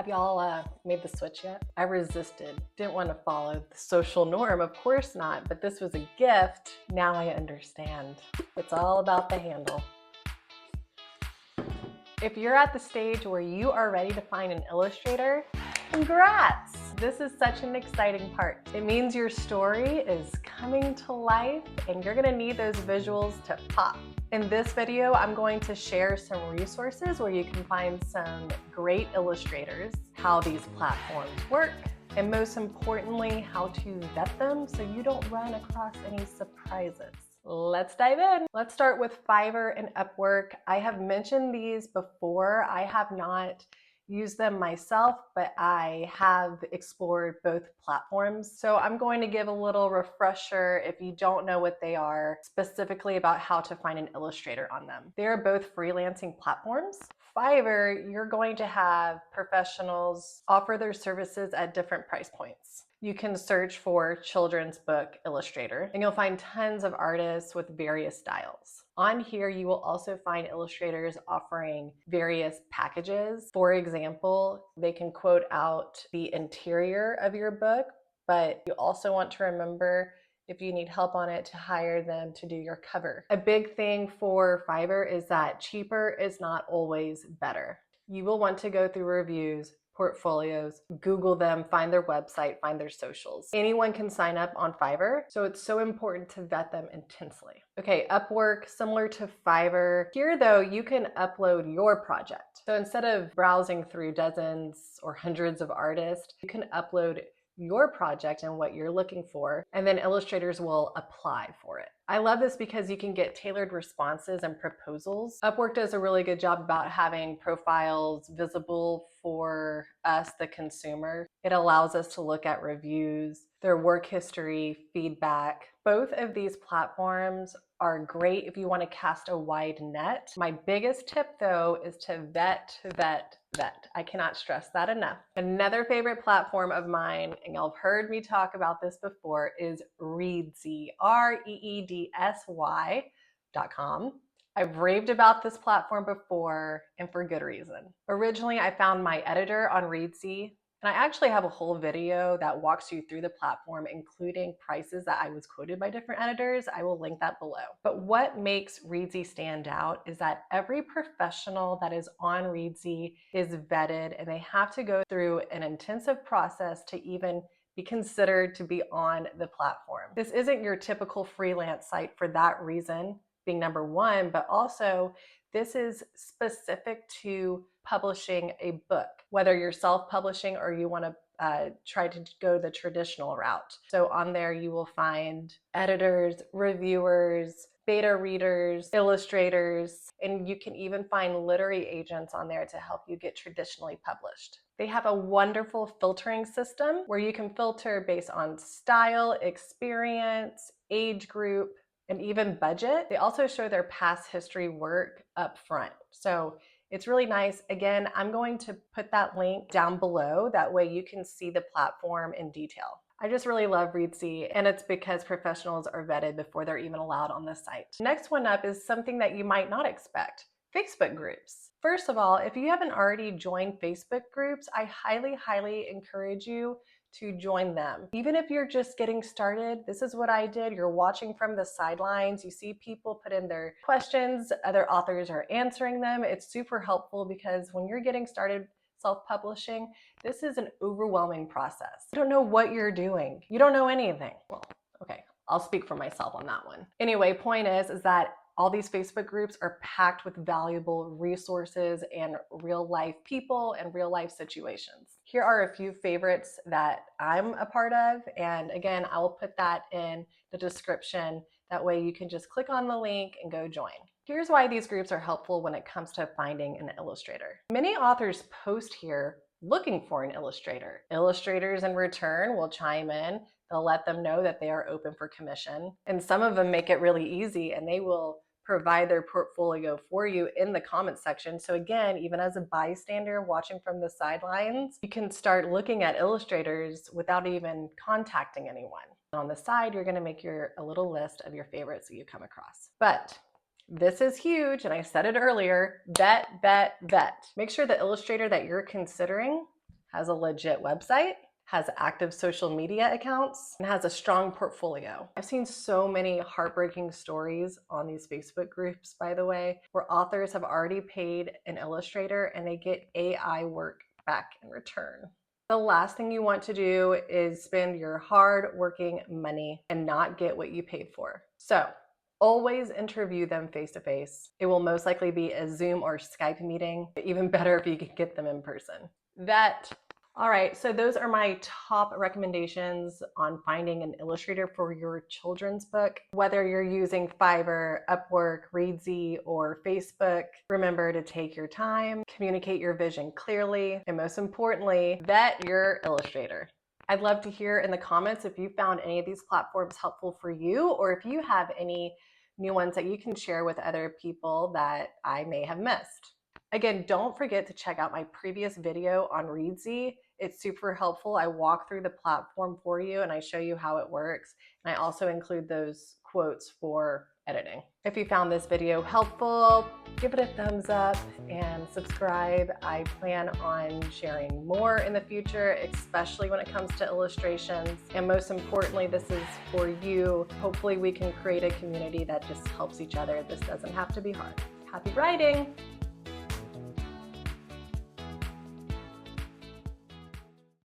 Have y'all made the switch yet? I resisted, didn't want to follow the social norm, of course not, but this was a gift. Now I understand. It's all about the handle. If you're at the stage where you are ready to find an illustrator, congrats! This is such an exciting part. It means your story is coming to life and you're gonna need those visuals to pop. In this video, I'm going to share some resources where you can find some great illustrators, how these platforms work, and most importantly, how to vet them so you don't run across any surprises. Let's dive in. Let's start with Fiverr and Upwork. I have mentioned these before. I have not used them myself, but I have explored both platforms. So I'm going to give a little refresher if you don't know what they are, specifically about how to find an illustrator on them. They are both freelancing platforms. Fiverr, you're going to have professionals offer their services at different price points. You can search for children's book illustrator and you'll find tons of artists with various styles. On here, you will also find illustrators offering various packages. For example, they can quote out the interior of your book, but you also want to remember if you need help on it to hire them to do your cover. A big thing for Fiverr is that cheaper is not always better. You will want to go through reviews, portfolios, Google them, find their website, find their socials. Anyone can sign up on Fiverr, so it's so important to vet them intensely. Okay, Upwork, similar to Fiverr. Here though, you can upload your project. So instead of browsing through dozens or hundreds of artists, you can upload your project and what you're looking for, and then illustrators will apply for it. I love this because you can get tailored responses and proposals. Upwork does a really good job about having profiles visible for us, the consumer. It allows us to look at reviews, their work history, feedback. Both of these platforms are great if you want to cast a wide net. My biggest tip though is to vet. I cannot stress that enough. Another favorite platform of mine, and y'all have heard me talk about this before, is Reedsy, REEDSY.com. I've raved about this platform before, and for good reason. Originally, I found my editor on Reedsy, and I actually have a whole video that walks you through the platform, including prices that I was quoted by different editors. I will link that below. But what makes Reedsy stand out is that every professional that is on Reedsy is vetted, and they have to go through an intensive process to even be considered to be on the platform. This isn't your typical freelance site for that reason, being number one, but also this is specific to publishing a book, whether you're self-publishing or you want to try to go the traditional route. So on there you will find editors, reviewers, beta readers, illustrators, and you can even find literary agents on there to help you get traditionally published. They have a wonderful filtering system where you can filter based on style, experience, age group, and even budget. They also show their past history work up front. So it's really nice. Again, I'm going to put that link down below. That way you can see the platform in detail. I just really love Reedsy, and it's because professionals are vetted before they're even allowed on the site. Next one up is something that you might not expect: Facebook groups. First of all, if you haven't already joined Facebook groups, I highly encourage you to join them. Even if you're just getting started, this is what I did. You're watching from the sidelines. You see people put in their questions, other authors are answering them. It's super helpful because when you're getting started self-publishing, this is an overwhelming process. You don't know what you're doing. You don't know anything. Well, okay, I'll speak for myself on that one. Anyway, point is that all these Facebook groups are packed with valuable resources and real life people and real life situations. Here are a few favorites that I'm a part of. And again, I will put that in the description. That way you can just click on the link and go join. Here's why these groups are helpful when it comes to finding an illustrator. Many authors post here looking for an illustrator. Illustrators in return will chime in. They'll let them know that they are open for commission. And some of them make it really easy, and they will provide their portfolio for you in the comments section. So again, even as a bystander watching from the sidelines, you can start looking at illustrators without even contacting anyone. On the side, you're going to make a little list of your favorites that you come across. But this is huge, and I said it earlier, vet. Make sure the illustrator that you're considering has a legit website, has active social media accounts, and has a strong portfolio. I've seen so many heartbreaking stories on these Facebook groups, by the way, where authors have already paid an illustrator and they get AI work back in return. The last thing you want to do is spend your hard-working money and not get what you paid for. So always interview them face-to-face. It will most likely be a Zoom or Skype meeting, but even better if you can get them in person. All right, so those are my top recommendations on finding an illustrator for your children's book. Whether you're using Fiverr, Upwork, Reedsy, or Facebook, remember to take your time, communicate your vision clearly, and most importantly, vet your illustrator. I'd love to hear in the comments if you found any of these platforms helpful for you, or if you have any new ones that you can share with other people that I may have missed. Again, don't forget to check out my previous video on Reedsy. It's super helpful. I walk through the platform for you and I show you how it works. And I also include those quotes for editing. If you found this video helpful, give it a thumbs up and subscribe. I plan on sharing more in the future, especially when it comes to illustrations. And most importantly, this is for you. Hopefully we can create a community that just helps each other. This doesn't have to be hard. Happy writing!